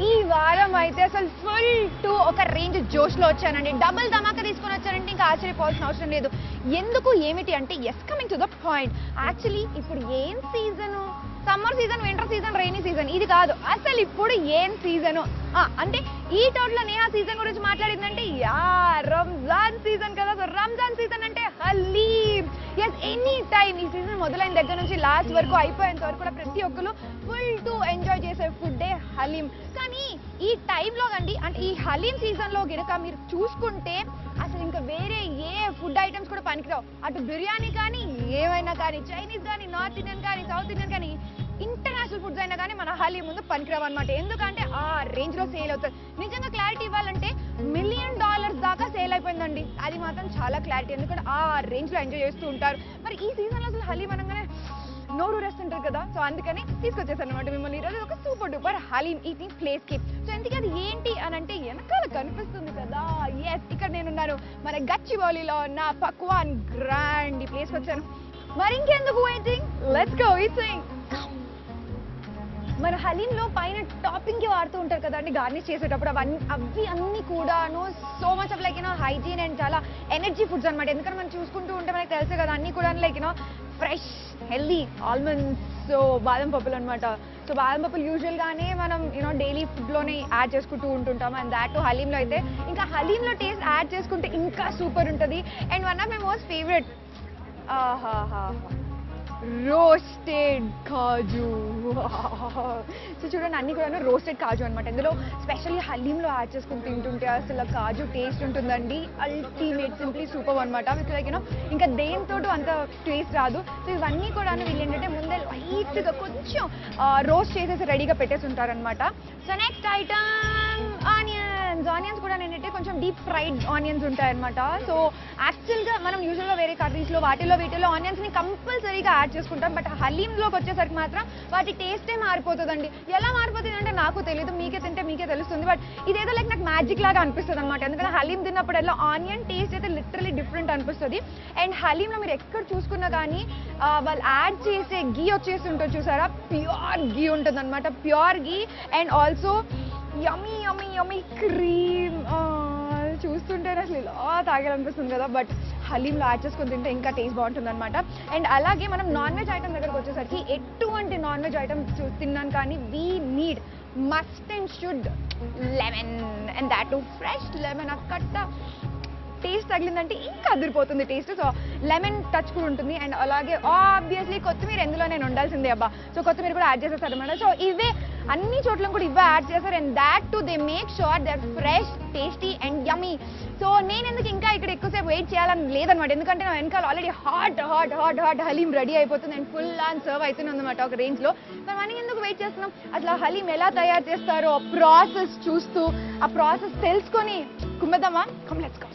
ఈ వారం అయితే అసలు ఫుల్ టు ఒక రేంజ్ జోష్లో వచ్చానండి. డబుల్ ధమాకా తీసుకొని వచ్చానంటే ఇంకా ఆశ్చర్యపోవాల్సిన అవసరం లేదు. ఎందుకు ఏమిటి అంటే coming to the point. Actually ఇప్పుడు ఏం season, summer season, winter season, rainy season ఇది కాదు, అసలు ఇప్పుడు ఏం సీజను అంటే ఈ టోట్లో నేహా సీజన్ గురించి మాట్లాడిందంటే రంజాన్ సీజన్ కదా. సో రంజాన్ సీజన్ అంటే హలీం. ఎస్, ఎనీ టైం ఈ సీజన్ మొదలైన దగ్గర నుంచి లాస్ట్ వరకు అయిపోయేంత వరకు కూడా ప్రతి ఒక్కరు ఫుల్ టు ఎంజాయ్ చేసే ఫుడ్డే హలీం. కానీ ఈ టైంలో కండి అంటే ఈ హలీం సీజన్లో గినక మీరు చూసుకుంటే అసలు ఇంకా వేరే ఏ ఫుడ్ ఐటమ్స్ కూడా పనికిరావు. అటు బిర్యానీ కానీ, ఏమైనా కానీ, చైనీస్ కానీ, నార్త్ ఇండియన్ కానీ, సౌత్ ఇండియన్ కానీ, ఇంటర్నేషనల్ ఫుడ్స్ అయినా కానీ మన హలీం ముందు పనికిరావు అనమాట. ఎందుకంటే ఆ రేంజ్లో సేల్ అవుతుంది. నిజంగా క్లారిటీ ఇవ్వాలంటే $1 మిలియన్ దాకా సేల్ అయిపోయిందండి. అది మాత్రం చాలా క్లారిటీ, ఎందుకంటే ఆ రేంజ్లో ఎంజాయ్ చేస్తూ ఉంటారు. మరి ఈ సీజన్లో అసలు హలీం అనగానే నోరు ఊరేస్తుంటారు కదా. సో అందుకని తీసుకొచ్చేసాను అనమాట మిమ్మల్ని ఈరోజు ఒక సూపర్ డూపర్ హలీం ఈటింగ్ ప్లేస్కి. సో ఎందుకు అది ఏంటి అని అంటే వెనకాల కనిపిస్తుంది కదా. ఎస్, ఇక్కడ నేనున్నాను మన గచ్చిబౌలిలో ఉన్న పక్వాన్ గ్రాండ్ ఈ ప్లేస్కి వచ్చాను. మరి ఇంకెందుకు వెయిటింగ్, లెట్స్ గో ఈటింగ్. మన హలీంలో పైన టాపింగ్కి వాడుతూ ఉంటారు కదా అండి గార్నిష్ చేసేటప్పుడు. అవి అన్నీ కూడాను so much of like hygiene and చాలా ఎనర్జీ ఫుడ్స్ అనమాట. ఎందుకంటే మనం చూసుకుంటూ ఉంటే మనకి తెలుసు కదా అన్నీ కూడా like fresh healthy almonds, so బాదం పప్పులు అనమాట. సో బాదం పప్పులు యూజువల్గానే మనం డైలీ ఫుడ్లోనే యాడ్ చేసుకుంటూ ఉంటుంటాం. అండ్ దాట్ హలీంలో అయితే ఇంకా హలీంలో టేస్ట్ యాడ్ చేసుకుంటే ఇంకా సూపర్ ఉంటుంది. And one of my most favourite roasted kaju. So చూడండి అన్ని కూడా రోస్టెడ్ కాజు అనమాట. ఇందులో స్పెషల్లీ హలీంలో యాడ్ చేసుకుని తింటుంటే అసలు కాజు టేస్ట్ ఉంటుందండి అల్టిమేట్, సింప్లీ సూపర్ అనమాట. విత్ లైక్ ఇంకా దేనితో అంత టేస్ట్ రాదు. సో ఇవన్నీ కూడా వీళ్ళు ఏంటంటే ముందే లైట్గా కొంచెం రోస్ట్ చేసేసి రెడీగా పెట్టేసి ఉంటారనమాట. సో నెక్స్ట్ ఐటమ్ ఆనియన్స్ కూడా ఏంటంటే కొంచెం డీప్ ఫ్రైడ్ ఆనియన్స్ ఉంటాయన్నమాట. సో యాక్చువల్గా మనం యూజువల్గా వేరే కర్రీస్లో వీటిలో ఆనియన్స్ని కంపల్సరీగా యాడ్ చేసుకుంటాం. బట్ హలీంలోకి వచ్చేసరికి మాత్రం వాటి టేస్టే మారిపోతుందండి. ఎలా మారిపోతుంది అంటే నాకు తెలియదు, మీకే తింటే మీకే తెలుస్తుంది. బట్ ఇదేదో లైక్ నాకు మ్యాజిక్ లాగా అనిపిస్తుంది అనమాట. ఎందుకంటే హలీం తిన్నప్పుడల్లా ఆనియన్ టేస్ట్ అయితే లిటరలీ డిఫరెంట్ అనిపిస్తుంది. అండ్ హలీంలో మీరు ఎక్కడ చూసుకున్నా కానీ వాళ్ళు యాడ్ చేసే గీ వచ్చేసి ఉంటుంది చూసారా, ప్యూర్ గీ ఉంటుంది అనమాట. Pure ghee and also yummy yummy yummy cream. చూస్తుంటే అసలు ఇలా తాగాలనిపిస్తుంది కదా. బట్ హలీంలో యాడ్ చేసుకొని తింటే ఇంకా టేస్ట్ బాగుంటుంది అనమాట. అండ్ అలాగే మనం నాన్ వెజ్ ఐటమ్ దగ్గరకు వచ్చేసరికి ఎటువంటి నాన్ వెజ్ ఐటమ్ తిన్నాను కానీ we need must and should lemon. And that to fresh lemon. అక్కడ టేస్ట్ తగిలిందంటే ఇంకా అదిరిపోతుంది టేస్ట్. సో లెమన్ టచ్ కూడా ఉంటుంది. అండ్ అలాగే ఆబ్వియస్లీ కొత్తిమీర ఎందులో నేను ఉండాల్సిందే అబ్బా. సో కొత్తిమీర కూడా యాడ్ చేసేస్తారు అనమాట. సో ఇవే అన్ని చోట్ల కూడా ఇవే యాడ్ చేస్తారు. And that too they make sure they are fresh, tasty and yummy. So నేను ఎందుకు ఇంకా ఇక్కడ ఎక్కువసేపు వెయిట్ చేయాలని లేదనమాట. ఎందుకంటే నా వెనకాల already hot hot hot hot haleem ready అయిపోతుంది అండ్ ఫుల్ ఆన్ సర్వ్ అవుతుంది అనమాట ఒక రేంజ్లో. మరి మనం ఎందుకు వెయిట్ చేస్తున్నాం, అసలు హలీం ఎలా తయారు చేస్తారో ఆ ప్రాసెస్ చూస్తూ ఆ ప్రాసెస్ తెలుసుకొని కుమ్మేద్దామా. Come let's go.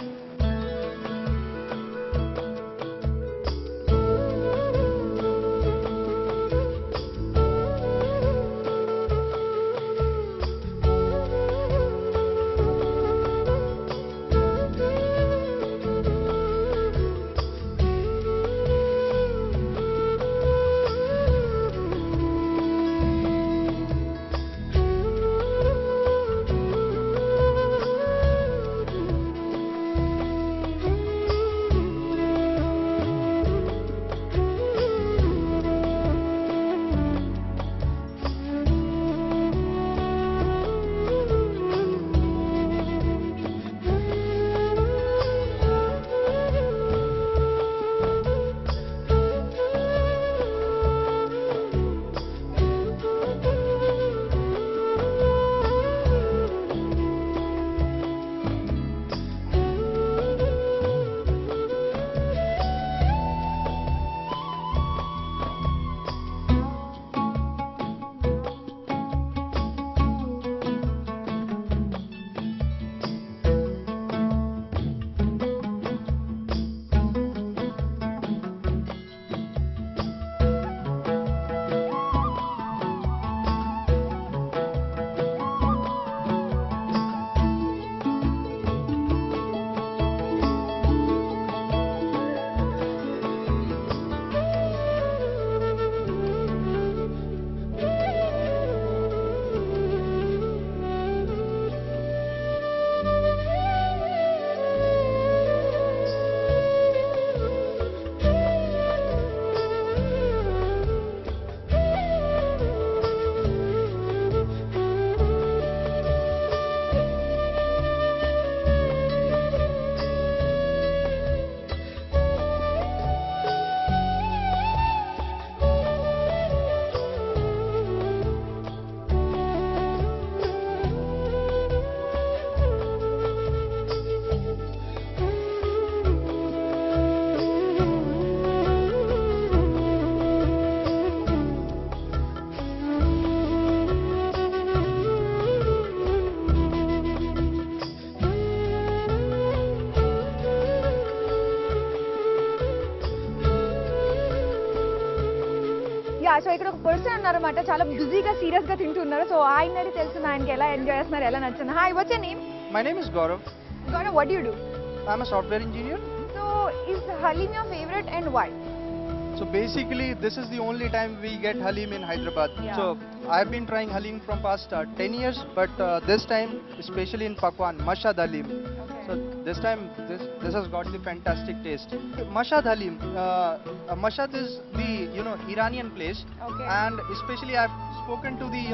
Yeah so ఇక్కడ ఒక పర్సన్ అన్నారన్నమాట చాలా బిజీగా సీరియస్గా తింటున్నారు సో ఆయనని తెలుస్తుంది ఆయనకి ఎలా ఎంజాయ్ చేస్తున్నారు ఎలా నచ్చింది hi what's your name My name is Gaurav. Gaurav what do you do I'm a software engineer. so is Halim your favorite and why So basically, this is the only time we get Halim in Hyderabad. Yeah. So I've been trying Halim from past 10 years, but this time, especially in Pakwan, Mashhad Halim. okay So this time, this has got the fantastic taste. Mashhad Halim. Mashhad is the Iranian place, okay and especially I've spoken to the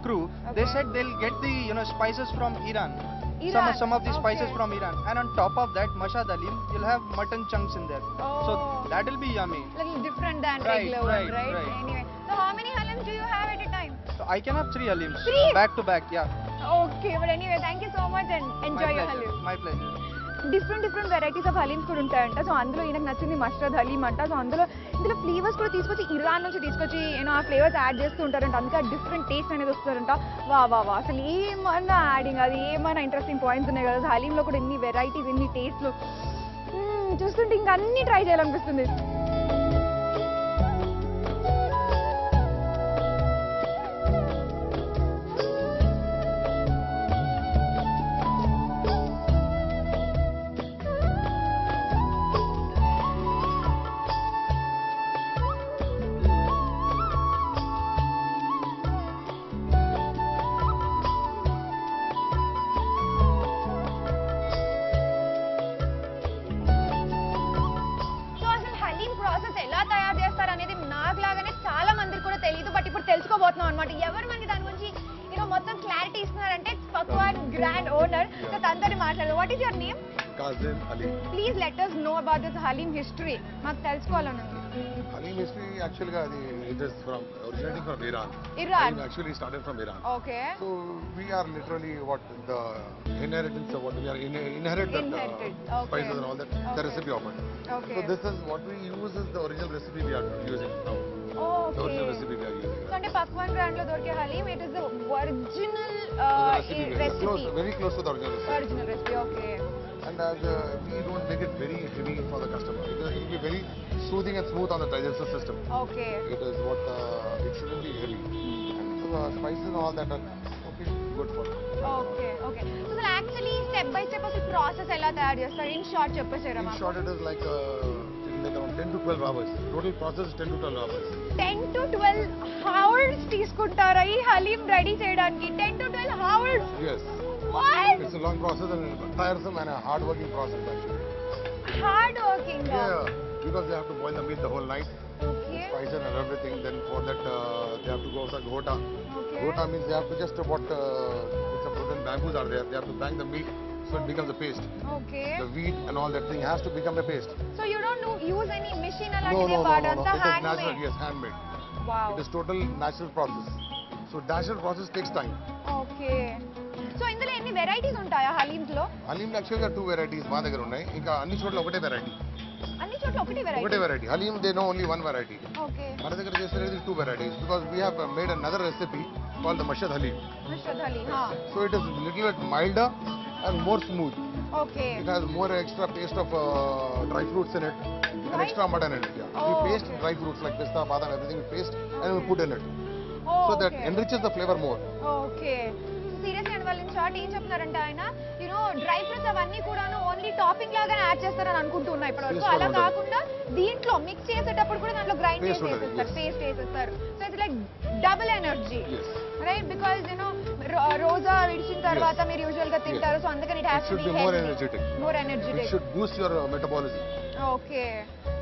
crew. They Okay. said they'll get the spices from Iran. Iran. Some of the spices Okay. from Iran, and on top of that, Mashhad Halim, you'll have mutton chunks in there. So Oh. that will be yummy. little different than Right, regular one right, right right. anyway so how many Halims do you have at a time So I can have 3 Halims. Three? Back to back, yeah. okay but anyway thank you so much and enjoy My your pleasure. Halim My pleasure. Different varieties of haleems కూడా ఉంటాయంట so అందులో ఈయనకు నచ్చింది mustard haleem అంట so ఇందులో flavours కూడా తీసుకొచ్చి Iran నుంచి తీసుకొచ్చి ఆ ఫ్లేవర్స్ యాడ్ చేస్తూ ఉంటారంట అందుకే డిఫరెంట్ టేస్ట్ అనేది వస్తారంట వా అసలు ఏమన్నా యాడింగ్ అది ఏమన్నా ఇంట్రెస్టింగ్ పాయింట్స్ ఉన్నాయి కదా హలీంలో కూడా ఎన్ని వెరైటీస్ ఎన్ని టేస్ట్లు చూస్తుంటే ఇంకా అన్ని ట్రై చేయాలనిపిస్తుంది సో అసలు హలీం ప్రాసెస్ ఎలా తయారు చేస్తారు అనేది నాకు లాగానే చాలా మందికి కూడా తెలియదు బట్ ఇప్పుడు తెలుసుకోబోతున్నాం అనమాట ఎవరు మనకి దాని గురించి మొత్తం క్లారిటీ ఇస్తున్నారంటే పక్వాన్ గ్రాండ్ ఓనర్ సో తనతో మాట్లాడదు what is your name Kazim Halim. Please let us know about this haleem history మాకు తెలుసుకోవాలని ఉంది Halim history actually it is from originating from Iran. Iran Halim actually started from Iran. Okay So we are literally what the inheritance of what we are inherit that Inherited, okay. spices and all that the Okay. recipe of it. Okay So this is what we use is the original recipe we are using now. The okay original recipe we are using. So అంటే pakwan brand లో దొరికే haleem it is the original The recipe, recipe very close to the original recipe. Original recipe okay And we don't make it very heavy for the customer. It will be very soothing and smooth on the digestive system. Okay It is what it shouldn't be heavy. And the spices and all that are okay, good for it. Okay okay so అసలు actually step by step అసలు process ఎలా తయారు చేస్తారు in short చెప్పేసారా In మాకు short, it is like around 10 to 12 hours. Total process is 10 to 12 hours. 10 to 12 hours తీసుకుంటారా ఈ haleem ready చేయడానికి 10 to 12 hours Yes. What It's a long process and tiresome and a hard working process actually. Hard working Yeah. Because they have to boil the meat the whole night, okay spices and everything. Then for that they have to go for ghota. Okay Ghota means they have to just with some wooden bamboos are there. They have to bang the meat so it becomes a paste. Okay The wheat and all that thing has to become a paste. So you don't use any machine No, అలాంటిది వాడంతా It is hand natural. Made Yes, handmade. Wow It is total natural process. So natural process takes time. Okay so ఇందులో ఎన్ని varieties ఉంటాయా హలీమ్స్ లో Halim actually are 2 varieties మా దగ్గర ఉన్నాయి ఇంకా అన్ని చోట్ల ఒకటే వెరైటీ అన్ని చోట్ల ఒకటి ఒకటే variety variety haleem they know only 1 variety okay మన దగ్గర చేసేది 2 varieties because we have made another recipe called the mashhad halim. Mustard haleem హా So it is little bit milder and more smooth. Okay It has more extra paste of dry fruits in it and Dry? extra mutton in it. Yeah. Oh, We paste okay. dry fruits like pista, badam, everything we paste and we put in it. ఓ So that enriches the flavor more. Okay seriously and వాళ్ళ short ఏం చెప్తున్నారంటే ఆయన dry fruits అవన్నీ కూడాను only topping లాగా add చేస్తారని అనుకుంటున్నా ఇప్పటివరకు Paste అలా ఉంటుంది. కాకుండా దీంట్లో మిక్స్ చేసేటప్పుడు కూడా దాంట్లో గ్రైండ్ Paste చేసి ఉంటుంది, వేసేస్తారు yes. పేస్ట్ వేసేస్తారు so it's like double energy Yes. Right because రోజా విడిచిన తర్వాత మీరు యూజువల్ గా తింటారు సో అందుకని it It has to should be be more energetic. More It energetic should boost your metabolism. Okay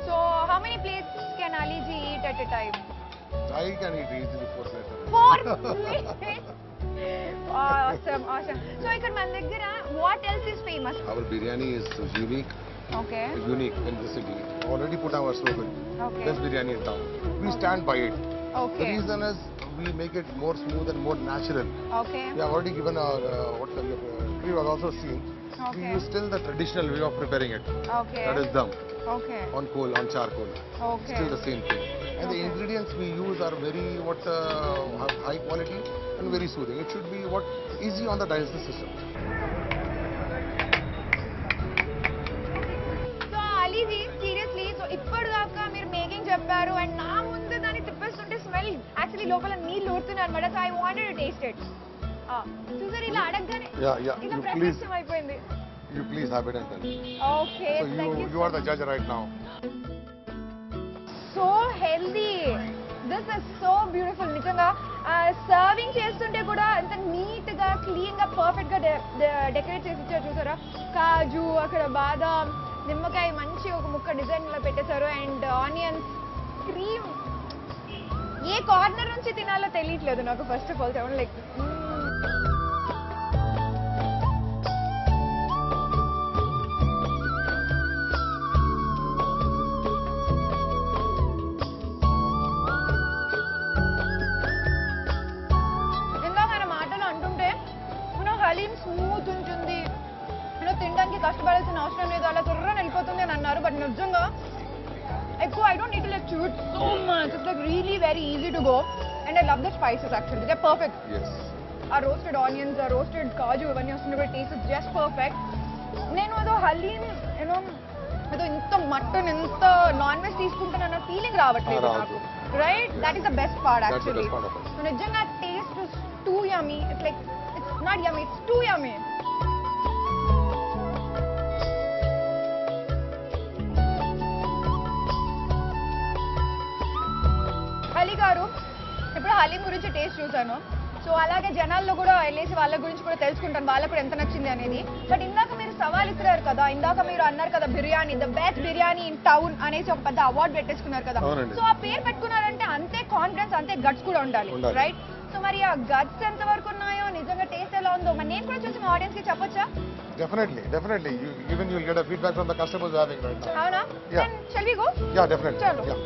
so how many plates can అలీజీ eat at a time I can eat easily 4 plates. 4 plates awesome so ఇక్కడ మన దగ్గర what else is famous Our biryani is unique okay in the city. Already put our slogan. Okay. Best biryani in town. We stand by it. The okay reason is we make it more smooth and more natural. okay We have already given what the crew has also seen. Okay. We use still the traditional way of preparing it. okay That is dum okay on coal, on charcoal. okay Still the same thing. And the Okay. ingredients we use are very high quality and very soothing. It should be easy on the digestive system. So అలీజీ seriously so ఇప్పటిదాకా మీరు making చెప్పారు and నా ముందు దాన్ని తిప్పేస్తుంటే లోపల నీళ్ళు ఊరుతున్నాయి అనమాట. So I wanted to taste it. చూసారు ఇలా అడగగానే ఇలా You ప్రత్యక్షం అయిపోయింది. You please have it and tell. Okay, So you are the judge right now. So healthy. This is so beautiful. నిజంగా సర్వింగ్ చేస్తుంటే కూడా ఎంత నీట్ గా క్లీన్ గా పర్ఫెక్ట్ గా డెకరేట్ చేసి ఇచ్చారు చూసారా. కాజు, అక్కడ బాదాం, నిమ్మకాయ మంచి ఒక ముక్క డిజైన్ లో పెట్టేశారు. And onions, cream. A corner నుంచి తినాలో తెలియట్లేదు నాకు. First of all seven like haleem smooth ఉంటుంది, తినడానికి కష్టపడాల్సిన అవసరం లేదు, అలా త్వరగా వెళ్ళిపోతుంది అని అన్నారు. బట్ నిజంగా ఎక్కువ I don't need to like chew it so much. It's like really very easy to go and I love the spices actually. They're perfect. Yes. ఆ రోస్టెడ్ ఆనియన్స్, ఆ రోస్టెడ్ కాజు ఇవన్నీ వస్తున్నప్పుడు టేస్ట్ ఇస్ జస్ట్ పర్ఫెక్ట్. నేను అదో haleem you know ఏదో ఇంత mutton ఎంత non veg తీసుకుంటానన్న feeling రావట్లేదు నాకు. Right, that is the best part actually. నిజంగా taste is too yummy. It's like it's not yummy, it's too yummy. Ali గారు, ఇప్పుడు హలీం గురించి టేస్ట్ చూసాను. సో అలాగే జనాల్లో కూడా వెళ్ళేసి వాళ్ళ గురించి కూడా తెలుసుకుంటాను, వాళ్ళకు కూడా ఎంత నచ్చింది అనేది. బట్ ఇందాక మీరు సవాల్ ఇస్తున్నారు కదా, ఇందాక మీరు అన్నారు కదా biryani the best biryani in town అనేసి ఒక పెద్ద అవార్డు పెట్టేసుకున్నారు కదా. సో ఆ పేరు పెట్టుకున్నారంటే అంతే కాన్ఫిడెన్స్, అంతే గట్స్ కూడా ఉండాలి, రైట్? సో మరి ఆ గట్స్ ఎంత వరకు ఉన్నాయో, నిజంగా టేస్ట్ ఎలా ఉందో మరి నేను కూడా చూసి మా ఆడియన్స్ కి చెప్పొచ్చా? Definitely. Even you will get a feedback from the customers having right now. అవునా? Yeah. Then shall we go? Yeah, definitely. Chalo. Yeah.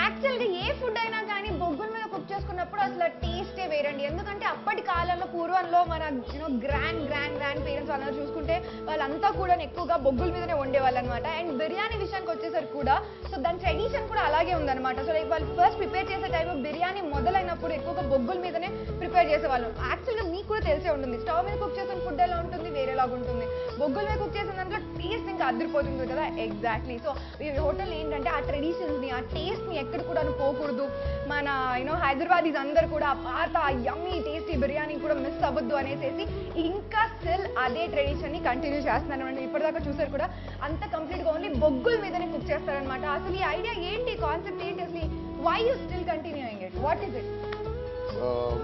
యాక్చువల్గా ఏ ఫుడ్ అయినా కానీ బొగ్గుల మీద కుక్ చేసుకున్నప్పుడు అసలు టేస్టే వేరండి. ఎందుకంటే అప్పటి కాలంలో పూర్వంలో మన గ్రాండ్ పేరెంట్స్ వాళ్ళని చూసుకుంటే వాళ్ళంతా కూడా ఎక్కువగా బొగ్గుల మీదనే వండేవాళ్ళు అనమాట. అండ్ బిర్యానీ విషయానికి వచ్చేసరికి కూడా సో దాని ట్రెడిషన్ కూడా అలాగే ఉందన్నమాట. సో లైక్ వాళ్ళు ఫస్ట్ ప్రిపేర్ చేసే టైంలో బిర్యానీ మొదలైనప్పుడు ఎక్కువగా బొగ్గుల మీదనే ప్రిపేర్ చేసేవాళ్ళు. యాక్చువల్గా మీకు కూడా తెలిసే ఉంటుంది, స్టవ్ మీద కుక్ చేసిన ఫుడ్ ఎలా ఉంటుంది, వేరేలాగా ఉంటుంది. బొగ్గుల మీద కుక్ చేసిన దాంట్లో టేస్ట్ ఇంకా అదిరిపోతుంది కదా. ఎగ్జాక్ట్లీ. సో ఈ హోటల్ ఏంటంటే ఆ ట్రెడిషన్స్ని, ఆ టేస్ట్ని ఎక్కడ కూడా పోకూడదు. మన హైదరాబాదీస్ అందరు కూడా పాత యమ్మీ టేస్టీ బిర్యానీ కూడా మిస్ అవ్వద్దు అనేసి ఇంకా స్టిల్ అదే ట్రెడిషన్ ని కంటిన్యూ చేస్తున్నారు. ఇప్పటిదాకా చూసారు కూడా అంత కంప్లీట్ గా ఓన్లీ బొగ్గుల మీదనే కుక్ చేస్తారనమాట. అసలు ఈ ఐడియా ఏంటి, కాన్సెప్ట్ ఏంటి, అసలు why you still continuing it, what is it?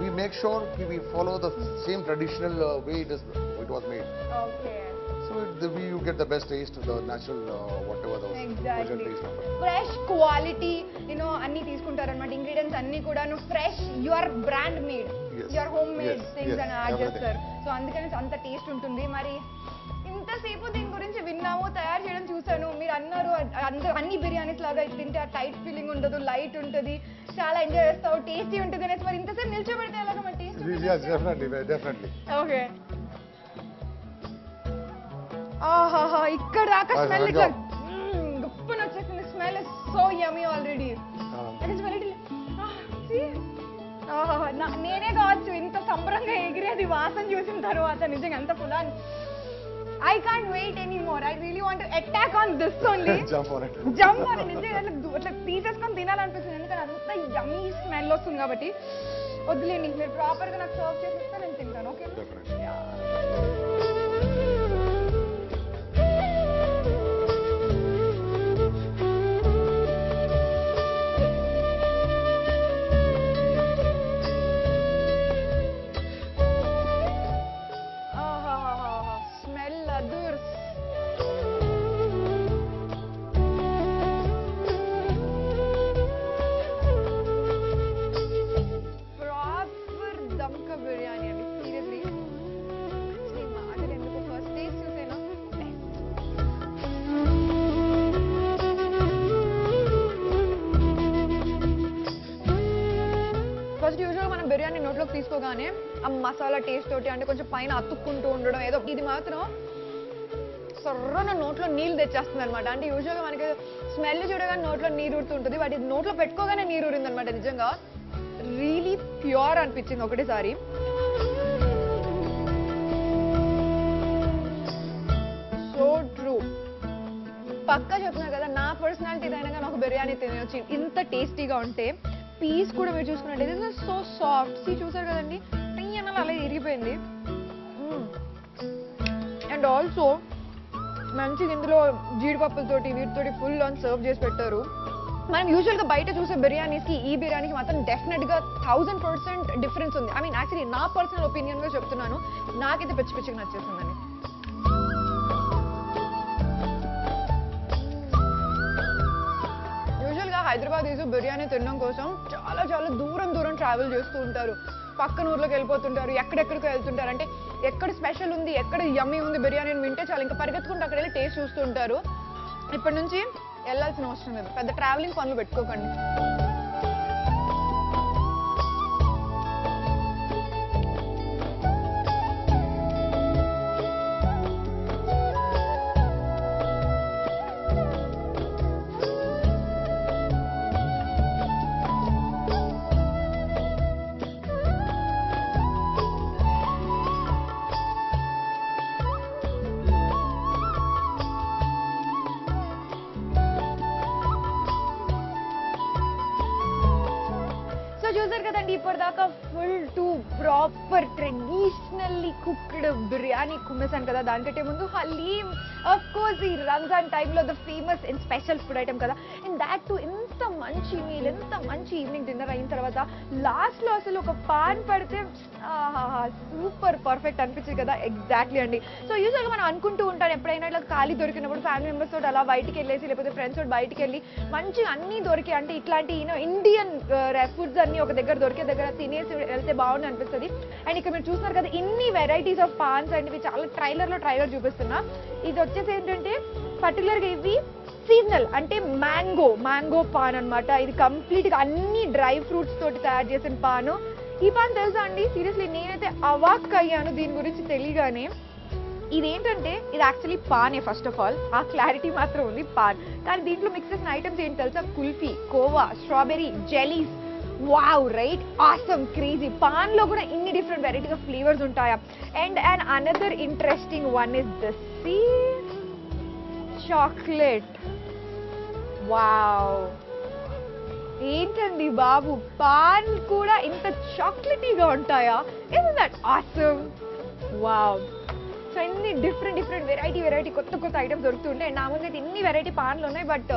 We make sure we follow the same traditional way it was made. Okay. So you get the best taste, the natural whatever the Exactly. taste of it. Fresh quality అన్ని తీసుకుంటారనమాట. Ingredients అన్ని కూడా fresh, your brand made, your home made things అని add చేస్తారు. So అందుకని అంత taste ఉంటుంది. మరి ఇంతసేపు దీని గురించి విన్నాము, తయారు చేయడం చూసాను. మీరు అన్నారు అన్ని బిర్యానీస్ లాగా తింటే టైట్ ఫీలింగ్ ఉండదు, లైట్ ఉంటుంది, చాలా ఎంజాయ్ చేస్తావు, టేస్టీ ఉంటుంది అనేసి. మరి ఇంతసేపు నిల్చోబెడితే ఎలాగ మరి టేస్ట్? Yes, definitely. ఓకే. ఆహాహా, ఇక్కడ దాకా స్మెల్ ఇట్లా గొప్పని వచ్చేసింది. Smell is so yummy already. నేనే కావచ్చు ఇంత సంబరంగా ఎగిరేది వాసన చూసిన తర్వాత. నిజంగా అంత full I can't wait anymore. I really want to attack on this only. Jump on it. నిజంగా అట్లా తీసేసుకొని తినాలనిపిస్తుంది. ఎందుకంటే అంత యమ్మీ స్మెల్ వస్తుంది కాబట్టి. వద్దులేండి, మీరు ప్రాపర్గా నాకు సర్వ్ చేసేస్తే నేను తింటాను. ఓకే? తినగానే ఆ మసాలా టేస్ట్ తోటి అంటే కొంచెం పైన అతుక్కుంటూ ఉండడం ఏదో ఇది మాత్రం సర్రన నోట్లో నీళ్ళు తెచ్చేస్తుంది అనమాట. అంటే యూజువల్గా మనకి స్మెల్ చూడగానే నోట్లో నీరు ఊరుతుంటుంది, బట్ ఇది నోట్లో పెట్టుకోగానే నీరు ఊరింది అనమాట. నిజంగా రియలీ ప్యూర్ అనిపించింది ఒకటేసారి. సో ట్రూ, పక్కా చెప్తున్నా కదా, నా పర్సనాలిటీ అయినా కానీ ఒక బిర్యానీ తినొచ్చు ఇంత టేస్టీగా ఉంటే. పీస్ కూడా మీరు చూసుకున్నట్టు సో సాఫ్ట్, చూసారు కదండి, అయ్యన అలా ఇరిగిపోయింది. అండ్ ఆల్సో మంచిగా ఇందులో జీడిపప్పులతోటి వీటితోటి ఫుల్ ఆన్ సర్వ్ చేసి పెట్టారు. మనం యూజువల్గా బయట చూసే బిర్యానీస్కి ఈ బిర్యానీకి మాత్రం డెఫినెట్గా 1000% డిఫరెన్స్ ఉంది. ఐ మీన్ యాక్చువల్లీ నా పర్సనల్ ఒపీనియన్గా చెప్తున్నాను, నాకైతే పిచ్చి పిచ్చిగా నచ్చేసిందని. యూజువల్గా హైదరాబాద్ బిర్యానీ తినడం కోసం చాలా చాలా దూరం ట్రావెల్ చేస్తూ ఉంటారు, పక్కన ఊర్లోకి వెళ్ళిపోతుంటారు, ఎక్కడెక్కడికో వెళ్తుంటారు. అంటే ఎక్కడ స్పెషల్ ఉంది, ఎక్కడ యమ్మీ ఉంది బిర్యానీ అని వింటే చాలా ఇంకా పరిగెత్తుకుంటూ అక్కడ వెళ్ళి టేస్ట్ చూస్తూ ఉంటారు. ఇప్పటి నుంచి వెళ్ళాల్సిన అవసరం లేదు, పెద్ద ట్రావెలింగ్ పనులు పెట్టుకోకండి. చూసారు కదండి, ఇప్పటిదాకా full to proper traditionally cooked biryani కుమ్మేసాను కదా. దానికంటే ముందు హలీం, ఆఫ్ కోర్స్ ఈ రంజాన్ టైంలో the famous and special food item కదా. అండ్ దాట్ టు ఎంత మంచి మీల్, ఎంత మంచి ఈవినింగ్ డిన్నర్ అయిన తర్వాత లాస్ట్లో అసలు ఒక పాన్ పడితే సూపర్ పర్ఫెక్ట్ అనిపించింది కదా. ఎగ్జాక్ట్లీ అండి. సో యూజువల్గా మనం అనుకుంటూ ఉంటాం, ఎప్పుడైనా ఇట్లా ఖాళీ దొరికినప్పుడు ఫ్యామిలీ మెంబర్స్ తోటి అలా బయటికి వెళ్ళేసి లేకపోతే ఫ్రెండ్స్ తోటి బయటికి వెళ్ళి మంచిగా అన్నీ దొరికి, అంటే ఇట్లాంటి ఇండియన్ ఫుడ్స్ అన్ని ఒక దగ్గర దొరికే దగ్గర తినేసి వెళ్తే బాగుంది అనిపిస్తుంది. అండ్ ఇక్కడ మీరు చూస్తున్నారు కదా, ఇన్ని వెరైటీస్ ఆఫ్ పాన్స్ అండ్ ఇవి చాలా ట్రైలర్ చూపిస్తున్నా. ఇది వచ్చేసి ఏంటంటే పర్టికులర్గా ఇవి సీజనల్, అంటే మ్యాంగో పాన్ అనమాట. ఇది కంప్లీట్గా అన్ని డ్రై ఫ్రూట్స్ తోటి తయారు చేసిన పాను. ఈ పాన్ తెలుసా అండి, సీరియస్లీ నేనైతే అవాక్ అయ్యాను దీని గురించి తెలియగానే. ఇదేంటంటే ఇది యాక్చువల్లీ పానే, ఫస్ట్ ఆఫ్ ఆల్ ఆ క్లారిటీ మాత్రం ఉంది, పాన్. కానీ దీంట్లో మిక్స్ చేసిన ఐటమ్స్ ఏంటి తెలుసా, kulfi, khoa, strawberry, jellies. Wow, right, awesome, crazy. Paan లో కూడా ఇన్ని డిఫరెంట్ వెరైటీస్ ఆఫ్ ఫ్లేవర్స్ ఉంటాయా. And another interesting one is this chocolate. Wow, ఏంటండి బాబు, పాన్ కూడా ఇంత చాక్లెటీగా ఉంటాయా? Is that awesome. Wow. So ఇన్ని డిఫరెంట్ వెరైటీ కొత్త ఐటమ్స్ దొరుకుతుంటాయి. నా ముందు అయితే ఇన్ని వెరైటీ పాన్లు ఉన్నాయి, బట్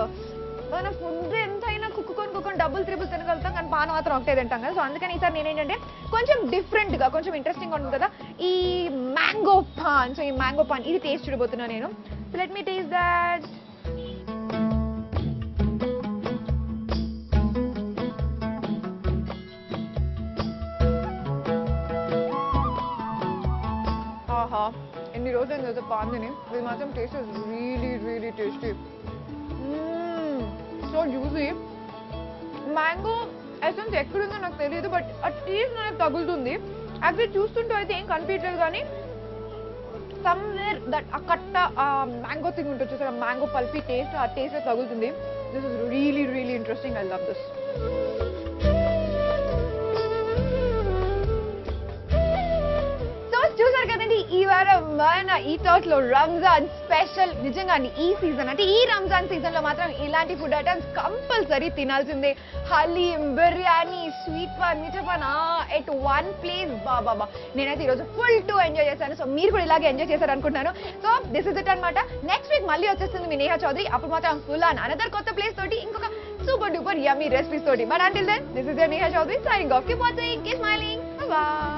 మన ఫుడ్ ఎంతైనా కుక్కుకొని డబుల్ త్రిబుల్ తినగలుగుతాం, కానీ పాన్ మాత్రం ఒకటే తింటాం కదా. సో అందుకని ఈసారి నేనేంటంటే కొంచెం డిఫరెంట్గా, కొంచెం ఇంట్రెస్టింగ్గా ఉంటుంది కదా ఈ మ్యాంగో పాన్. సో ఈ మ్యాంగో పాన్ ఇది టేస్ట్ చూడబోతున్నా నేను. So let me taste that. ఆహా, ఎన్ని రోజులు అయింది కదా పాన్ తిని, ఇది మాత్రం taste really tasty. So juicy. Mango essence ఎక్కడుందో నాకు తెలియదు, బట్ ఆ టేస్ట్ నాకు తగులుతుంది. యాక్చువల్లీ చూస్తుంటూ అయితే ఏం కనిపించలేదు, కానీ సమ్వేర్ దట్ ఆ కట్ట ఆ మ్యాంగో థింగ్ ఉంటుంది చూసారా, మ్యాంగో పల్పీ టేస్ట్, ఆ టేస్ట్ తగులుతుంది. This is really interesting. I love this. చూసారు కదండి, ఈ వారం మన ఈట్ అవుట్ లో రంజాన్ స్పెషల్. నిజంగా ఈ సీజన్ అంటే ఈ రంజాన్ సీజన్ లో మాత్రం ఇలాంటి ఫుడ్ ఐటమ్స్ కంపల్సరీ తినాల్సిందే. Haleem, biryani, sweet paan, meetha paan at one place. బాబా, నేనైతే ఈరోజు ఫుల్ టు ఎంజాయ్ చేశాను. సో మీరు కూడా ఇలాగే ఎంజాయ్ చేశారు అనుకుంటున్నాను. సో దిస్ ఇస్ ఇట్ అనమాట. నెక్స్ట్ వీక్ మళ్ళీ వచ్చేస్తుంది మీ నేహా చౌదరి. అప్పుడు మాత్రం ఫుల్ ఆన్ అనదర్ కొత్త ప్లేస్ తోటి, ఇంకొక సూపర్ డూపర్ యమ్మీ రెసిపీస్ తోటి. But until then, this is your Neha Chaudhary signing off. Keep watching, keep smiling. By.